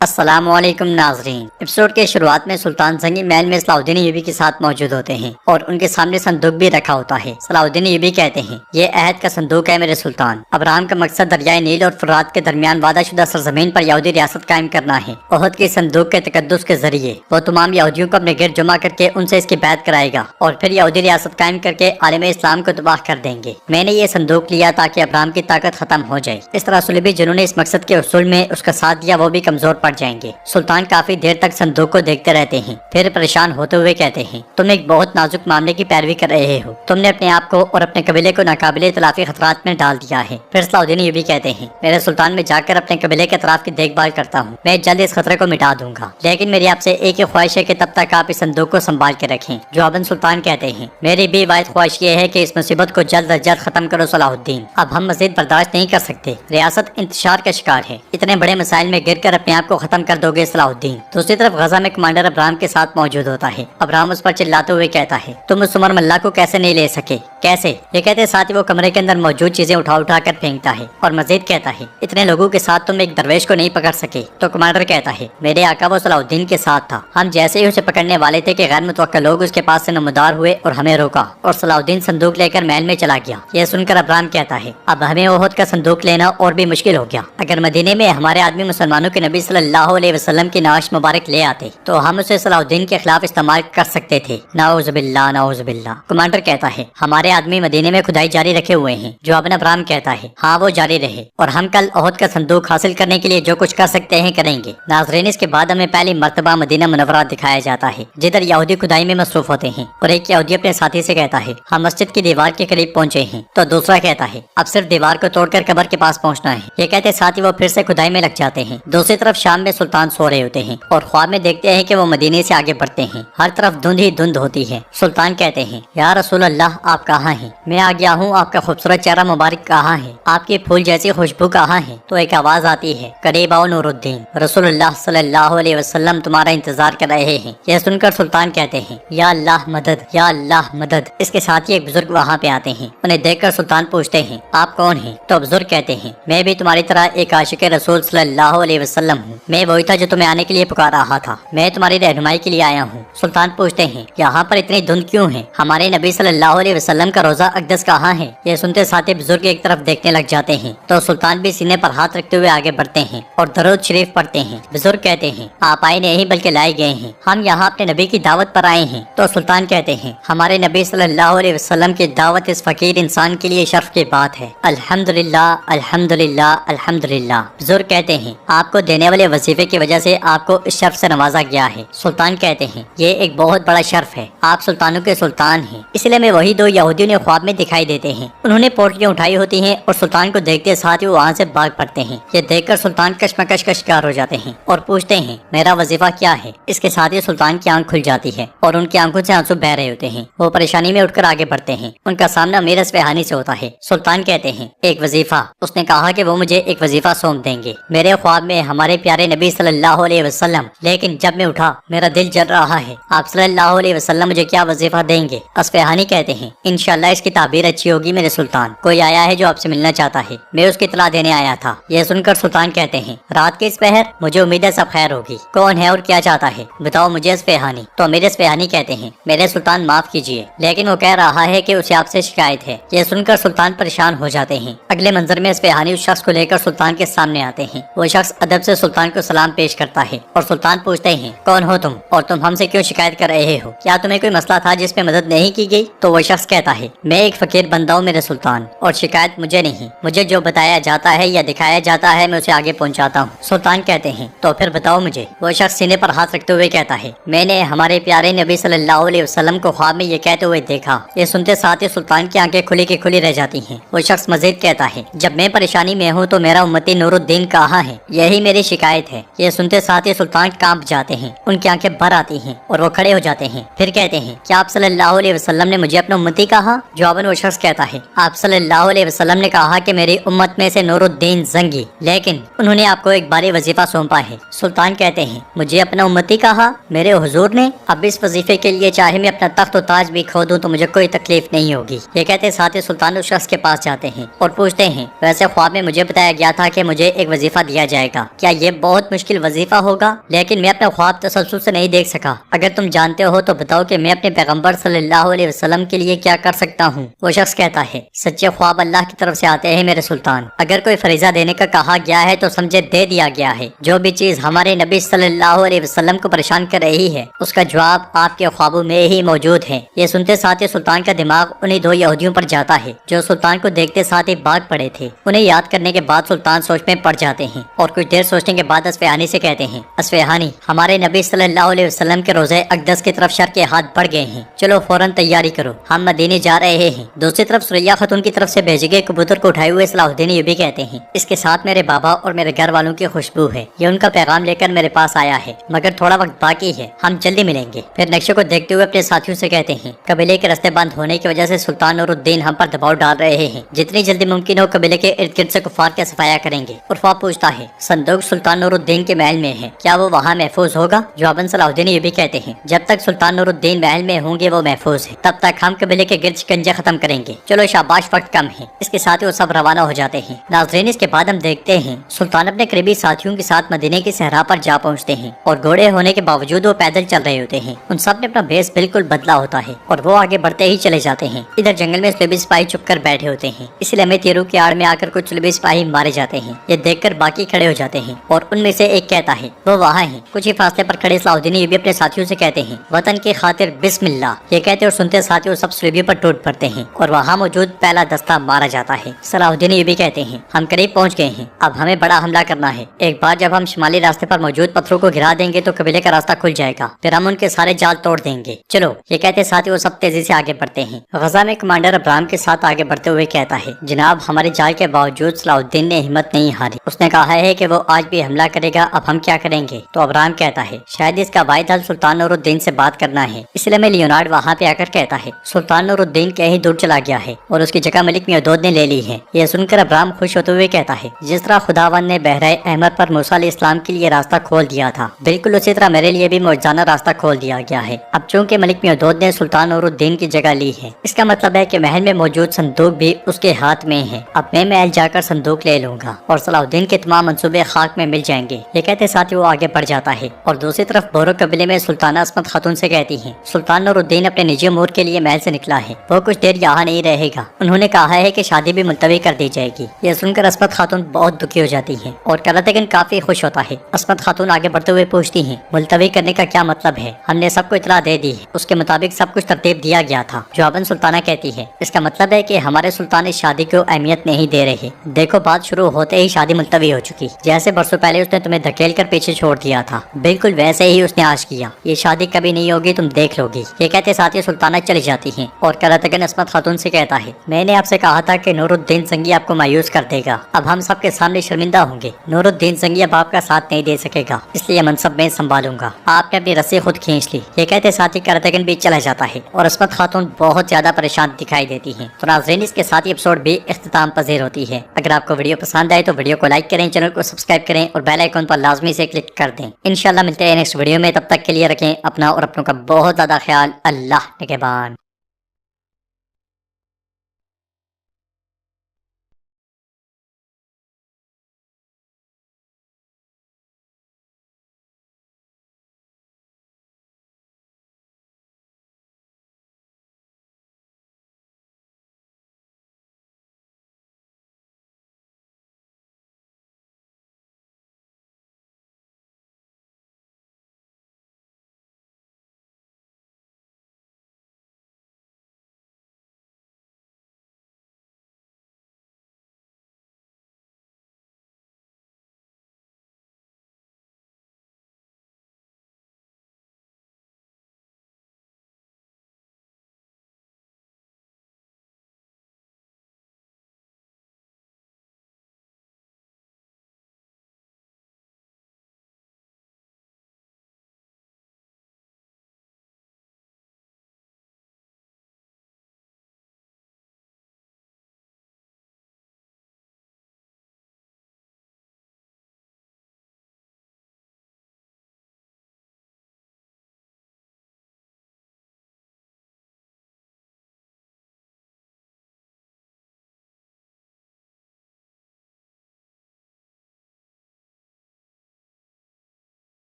अस्सलामुअलैकुम नाजरीन। एपिसोड के शुरुआत में सुल्तान जंगी महल में सलाहुद्दीन अय्यूबी के साथ मौजूद होते हैं और उनके सामने संदूक भी रखा होता है। सलाहुद्दीन अय्यूबी कहते हैं, ये अहद का संदूक है मेरे सुल्तान। अब्राहम का मकसद दरियाए नील और फुरात के दरमियान वादाशुदा सरजमीन पर यहूदी रियासत कायम करना है। ओहद के संदूक के तकद्दुस के जरिए वो तमाम यहूदियों को अपने गिरद जमा करके उनसे इसकी बैत कराएगा और फिर यहूदी रियासत कायम करके आलम इस्लाम को तबाह कर देंगे। मैंने ये संदूक लिया ताकि अब्राहम की ताकत खत्म हो जाए। इस तरह सुलभी जिन्होंने इस मकसद के उसूल में उसका साथ दिया वो भी कमजोर पड़ जाएंगे। सुल्तान काफी देर तक संदूक को देखते रहते हैं, फिर परेशान होते हुए कहते हैं, तुम एक बहुत नाजुक मामले की पैरवी कर रहे हो। तुमने अपने आप को और अपने कबीले को नाकाबिले तलाफी खतरात में डाल दिया है। फिर सलाहुद्दीन ये भी कहते हैं, मेरे सुल्तान में जाकर अपने कबीले के अतराफ की देखभाल करता हूँ। मैं जल्द इस खतरे को मिटा दूंगा, लेकिन मेरी आपसे एक ही ख्वाहिश है कि तब तक आप इस संदूक को संभाल के रखें। जवाबन सुल्तान कहते हैं, मेरी भी वाहिद ख्वाहिश ये है कि इस मुसीबत को जल्द अज जल्द खत्म करो सलाहुद्दीन। अब हम मजीद बर्दाश्त नहीं कर सकते। रियासत इंतशार का शिकार है। इतने बड़े मसाइल में गिर कर अपने आप को खत्म कर दोगे सलाहुद्दीन। दूसरी तरफ गजा में कमांडर अब्राहम के साथ मौजूद होता है। अब्राहम उस पर चिल्लाते हुए कहता है, तुम उस उमर मल्ला को कैसे नहीं ले सके? कैसे? ये कहते साथ ही वो कमरे के अंदर मौजूद चीजें उठा उठा कर फेंकता है और मजीद कहता है, इतने लोगों के साथ तुम एक दरवेश को नहीं पकड़ सके। तो कमांडर कहता है, मेरे आका वो सलाहुद्दीन के साथ था। हम जैसे ही उसे पकड़ने वाले थे कि गैर मुतवक्का लोग उसके पास से नमदार हुए और हमें रोका और सलाहुद्दीन संदूक लेकर महल में चला गया। यह सुनकर अब्राहम कहता है, अब हमें ओहद का संदूक लेना और भी मुश्किल हो गया। अगर मदीने में हमारे आदमी मुसलमानों के नबी सल्लल्लाहु अलैहि वसल्लम की नाश मुबारक ले आते तो हम उसे सलाहुद्दीन के खिलाफ इस्तेमाल कर सकते थे। नाउज़ुबिल्लाह नाउज़ुबिल्लाह। कमांडर कहता है, हमारे आदमी मदीने में खुदाई जारी रखे हुए हैं। जवाबन अब्राहम कहता है, हाँ वो जारी रहे और हम कल ओहद का संदूक हासिल करने के लिए जो कुछ कर सकते हैं करेंगे। नाज़रीन, इसके बाद हमें पहली मर्तबा मदीना मुनव्वरा दिखाया जाता है जिधर यहूदी खुदाई में मसरूफ होते हैं और एक यहूदी अपने साथी से कहता है, हम मस्जिद की दीवार के करीब पहुंचे हैं। तो दूसरा कहता है, अब सिर्फ दीवार को तोड़कर कब्र के पास पहुंचना है। ये कहते साथ ही वो फिर से खुदाई में लग जाते हैं। दूसरी तरफ शाम में सुल्तान सो रहे होते हैं और ख्वाब में देखते हैं कि वो मदीने से आगे बढ़ते हैं। हर तरफ धुंध ही धुंध होती है। सुल्तान कहते हैं, या रसूल अल्लाह, आप कहाँ हैं? मैं आ गया हूँ। आपका खूबसूरत चेहरा मुबारक कहाँ है? आपके फूल जैसी खुशबू कहाँ है? तो एक आवाज आती है, करीब आओ नूरुद्दीन, रसूलुल्लाह सल्लल्लाहु अलैहि वसल्लम तुम्हारा इंतजार कर रहे हैं। यह सुनकर सुल्तान कहते हैं, या अल्लाह मदद, या अल्लाह मदद। इसके साथ ही एक बुजुर्ग वहाँ पे आते हैं। उन्हें देखकर सुल्तान पूछते हैं, आप कौन हैं? तो बुजुर्ग कहते हैं, मैं भी तुम्हारी तरह एक आशिक रसूल सल्लल्लाहु अलैहि वसल्लम हूँ। मैं वही था जो तुम्हें आने के लिए पुकार रहा था। मैं तुम्हारी रहनुमाई के लिए आया हूँ। सुल्तान पूछते हैं, यहाँ पर इतनी धुंध क्यों है? हमारे नबी सल्लल्लाहु अलैहि वसल्लम का रोजा अक़दस कहाँ है? ये सुनते साथ ही बुजुर्ग एक तरफ देखने लग जाते हैं। तो सुल्तान भी सीने पर हाथ रखते हुए आगे बढ़ते हैं और दरूद शरीफ पढ़ते हैं। बुजुर्ग कहते हैं, आप आए नहीं बल्कि लाए गए हैं। हम यहाँ अपने नबी की दावत पर आए हैं। तो सुल्तान कहते हैं, हमारे नबी सल्लल्लाहु अलैहि वसल्लम की दावत इस फकीर इंसान के लिए शर्फ की बात है। अल्हम्दुलिल्लाह अल्हम्दुलिल्लाह अल्हम्दुलिल्लाह। बुजुर्ग कहते हैं, आपको देने वाले वजीफे की वजह से आपको इस शर्फ से नवाजा गया है। सुल्तान कहते हैं, ये एक बहुत बड़ा शर्फ है। आप सुल्तानों के सुल्तान हैं। इसलिए मैं वही दो यहूदियों ने ख्वाब में दिखाई देते हैं। उन्होंने पोटलियां उठाई होती हैं और सुल्तान को देखते साथ ही वो वहाँ से भाग पड़ते हैं। ये देखकर सुल्तान कश्मकश का शिकार हो जाते हैं और पूछते हैं, मेरा वजीफा क्या है? इसके साथ ही सुल्तान की आंख खुल जाती है और उनकी आंखों से आंसू बह रहे होते हैं। वो परेशानी में उठकर आगे बढ़ते हैं। उनका सामना अमीर अस्फ़हानी से होता है। सुल्तान कहते हैं, एक वजीफा। उसने कहा कि वो मुझे एक वजीफा सौंप देंगे। मेरे ख्वाब में हमारे प्यारे नबी सल्लल्लाहु अलैहि वसल्लम, लेकिन जब मैं उठा मेरा दिल जल रहा है। आप सल्लल्लाहु अलैहि वसल्लम मुझे क्या वजीफा देंगे? अस्फ़हानी कहते हैं, इंशाअल्लाह इसकी ताबीर अच्छी होगी मेरे सुल्तान। कोई आया है जो आपसे मिलना चाहता है। मैं उसकी इत्तला देने आया था। यह सुनकर सुल्तान कहते हैं, रात के इस पहर? मुझे उम्मीद है सब खैर होगी। कौन है और क्या चाहता है? बताओ मुझे अस्फ़हानी। तो अमीर अस्फ़हानी कहते हैं, मेरे सुल्तान माफ कीजिए, लेकिन वो कह रहा है कि उसे आपसे शिकायत है। यह सुनकर सुल्तान परेशान हो जाते हैं। अगले मंजर में अस्फ़हानी उस शख्स को लेकर सुल्तान के सामने आते हैं। वो शख्स अदब से सुल्तान को सलाम पेश करता है और सुल्तान पूछते हैं, कौन हो तुम और तुम हमसे क्यों शिकायत कर रहे हो? क्या तुम्हें कोई मसला था जिसमें मदद नहीं की गई? तो वो शख्स कहता है, मैं एक फकीर बंदा हूँ मेरे सुल्तान, और शिकायत मुझे नहीं। मुझे जो बताया जाता है या दिखाया जाता है मैं उसे आगे पहुँचाता हूँ। सुल्तान कहते हैं, तो फिर बताओ मुझे। वो शख्स सीने पर हाथ रखते हुए कहता है, मैंने हमारे प्यारे नबी सल्लल्लाहु अलैहि वसल्लम को ख्वाब में ये कहते हुए देखा। ये सुनते साथ ही सुल्तान की आंखें खुली की खुली रह जाती हैं। वो शख्स मजीद कहता है, जब मैं परेशानी में हूँ तो मेरा उम्मती नूरुद्दीन कहाँ है? यही मेरी शिकायत है। ये सुनते साथ ही सुल्तान कांप जाते हैं। उनकी आंखें भर आती हैं और वो खड़े हो जाते हैं। फिर कहते हैं, क्या आप सल्लल्लाहु अलैहि वसल्लम ने मुझे अपना उम्मती कहा? जवाबन वो शख्स कहता है, आप सल्लल्लाहु अलैहि वसल्लम ने कहा कि मेरी उम्मत में से नूरुद्दीन जंगी, लेकिन उन्होंने आपको एक बारी वजीफा सौंपा है। सुल्तान कहते हैं, मुझे अपना उम्मती कहा मेरे हुजूर ने? अब इस वजीफे के लिए चाहे मैं अपना तख्त और ताज भी खो दूं तो मुझे कोई तकलीफ नहीं होगी। ये कहते साथ ही सुल्तान उस शख्स के पास जाते हैं और पूछते हैं, वैसे ख्वाब में मुझे बताया गया था कि मुझे एक वजीफा दिया जाएगा, क्या ये बहुत मुश्किल वजीफा होगा, लेकिन मैं अपना ख्वाब तसल्सल से नहीं देख सका। अगर तुम जानते हो तो बताओ कि मैं अपने पैगंबर सल्लल्लाहु अलैहि वसल्लम के लिए क्या कर सकता हूँ। वो शख्स कहता है, सच्चे ख्वाब अल्लाह की तरफ से आते हैं मेरे सुल्तान। अगर कोई फरीजा देने का कहा गया है तो समझे दे दिया गया है। जो भी चीज हमारे नबी सल्लल्लाहु अलैहि वसल्लम को परेशान कर रही है उसका जवाब आपके ख्वाबों में ही मौजूद है। ये सुनते साथ ही सुल्तान का दिमाग उन्हीं दो यहूदियों पर जाता है जो सुल्तान को देखते साथ ही भाग पड़े थे। उन्हें याद करने के बाद सुल्तान सोच में पड़ जाते हैं और कुछ देर सोचने के बाद अस्फहानी से कहते हैं, अस्फहानी, हमारे नबी सल्लल्लाहु अलैहि वसल्लम के रोज़े अक़दस की तरफ शर के हाथ बढ़ गए हैं, चलो फौरन तैयारी करो, हम मदीने जा रहे हैं। दूसरी तरफ सुरैया खातून की तरफ से भेजे गए कबूतर को उठाए हुए सलाहुद्दीन यूबी कहते हैं, इसके साथ मेरे बाबा और मेरे घर वालों की खुशबू है, ये उनका पैगाम लेकर मेरे पास आया है, मगर थोड़ा वक्त बाकी है, हम जल्दी मिलेंगे। फिर नक्शे को देखते हुए अपने साथियों से कहते हैं, कबीले के रास्ते बंद होने की वजह से सुल्तान नूरुद्दीन हम पर दबाव डाल रहे हैं, जितनी जल्दी मुमकिन हो कबीले के इर्द गिर्द से कुफार का सफाया करेंगे। उर्फा पूछता है, संदूक सुल्तान नूरुद्दीन के महल में है, क्या वो वहाँ महफूज होगा? जवाबन सलाहुद्दीन ये भी कहते हैं, जब तक सुल्तान नूरुद्दीन महल में होंगे वो महफूज है, तब तक हम कबीले के गिर्द शिकंजे खत्म करेंगे। चलो शाबाश, वक्त कम है। इसके साथ ही वो सब रवाना हो जाते हैं। नाज़रीन, इसके बाद हम देखते हैं सुल्तान अपने करीबी साथियों के साथ मदीने की सहरा पर जा पहुँचते हैं और घोड़े होने के बावजूद वो पैदल चल रहे होते हैं। उन सब ने अपना भेस बिल्कुल बदला होता है और वो आगे बढ़ते ही चले जाते हैं। इधर जंगल में सुलेबी सिपाही चुप कर बैठे होते हैं, इसलिए हमें तीरों की आड़ में आकर कुछ सुलेबी सिपाही मारे जाते हैं। ये देखकर बाकी खड़े हो जाते हैं और उनमें से एक कहता है, वो वहाँ है। कुछ ही फासले पर खड़े सलाहुद्दीन ये भी अपने साथियों से कहते हैं, वतन की खातिर बिस्मिल्लाह। ये कहते और सुनते साथ ही वो सब सुलेबियों पर टूट पड़ते हैं और वहाँ मौजूद पहला दस्ता मारा जाता है। सलाहुद्दीन ये भी कहते हैं, हम करीब पहुँच गए हैं, अब हमें बड़ा हमला करना है। एक बार जब हम शिमाली रास्ते पर मौजूद पत्थरों को गिरा देंगे तो कबीले का रास्ता खुल जाएगा, फिर हम उनके सारे जाल तोड़ देंगे। चलो, ये कहते साथ ही वो सब तेजी से आगे बढ़ते हैं। गजा में कमांडर अब्राहम के साथ आगे बढ़ते हुए कहता है, जनाब, हमारे जाल के बावजूद सलाहुद्दीन ने हिम्मत नहीं हारी। उसने कहा है कि वो आज भी हमला करेगा, अब हम क्या करेंगे? तो अब्राहम कहता है, शायद इसका वाहिद हल सुल्तान नूरुद्दीन से बात करना है। इसलिए मैं लियोनार्ड वहाँ पे आकर कहता है, सुल्तान नूरुद्दीन कहीं दूर चला गया है और उसकी जगह मलिक मियादौद ने ले ली है। यह सुनकर अब्राहम खुश होते हुए कहता है, जिस तरह खुदावन ने बहराए अहमद पर मूसा अलैहिस्सलाम के लिए रास्ता खोल दिया था, बिल्कुल उसी तरह मेरे लिए भी मौजूदा रास्ता खोल दिया गया है। अब चूंकि मलिक मियादौद ने सुल्तान नूरुद्दीन की जगह ली है, इसका मतलब है कि महल में मौजूद संदूक भी उसके हाथ में है। अब मैं महल जाकर संदूक ले लूंगा और सलाहुद्दीन के तमाम मंसूबे खाक में मिल जाएंगे। ये कहते साथ ही वो आगे बढ़ जाता है और दूसरी तरफ बोरो कबीले में सुल्ताना अस्मत खातून से कहती है, सुल्तान नूरुद्दीन अपने निजी उमूर के लिए महल से निकला है, वो कुछ देर यहाँ नहीं रहेगा। उन्होंने कहा है कि शादी भी मुलतवी कर दी जाएगी। यह सुनकर अस्मत खातून बहुत दुखी हो जाती है और करातेगन काफी खुश होता है। अस्मत खातून आगे बढ़ते हुए पूछती है, मुलतवी करने का क्या मतलब है? हमने सबको इतला दे दी है, उसके मुताबिक सब कुछ तरतीब दिया गया था। जवाबन सुल्ताना कहती है, इसका मतलब है कि हमारे सुल्तान इस शादी को अहमियत नहीं दे रहे। देखो, बात शुरू होते ही शादी मुलतवी हो चुकी। जैसे बरसों पहले उसने तुम्हें धकेल कर पीछे छोड़ दिया था, बिल्कुल वैसे ही उसने आज किया। ये शादी कभी नहीं होगी, तुम देख लोगी। ये कहते साथ ही सुल्ताना चली जाती है और करातेगन अस्मत खातून से कहता है, मैंने आपसे कहा था कि नूरुद्दीन संगी आपको मायूस कर देगा, अब हम सबके सामने शर्मिंदा होंगे। नूरुद्दीन संगी अब आपका साथ नहीं दे सकेगा, इसलिए मनसब मैं संभालूंगा। आपने अपनी रस्सी खुद खींच ली। ये कहते साथ ही करातेगन भी चला जाता है और अस्मत खातून बहुत ज्यादा परेशान दिखाई देती है। तो नाज़रीन, इसके साथ ही एपिसोड भी इख्तिताम पजीर होती है। अगर आपको वीडियो पसंद आए तो वीडियो को लाइक करें, चैनल को सब्सक्राइब करें और बेल आइकन पर लाजमी से क्लिक कर दें। इंशाल्लाह मिलते हैं नेक्स्ट वीडियो में, तब तक के लिए रखें अपना और अपनों का बहुत ज्यादा ख्याल। अल्लाह निगहबान।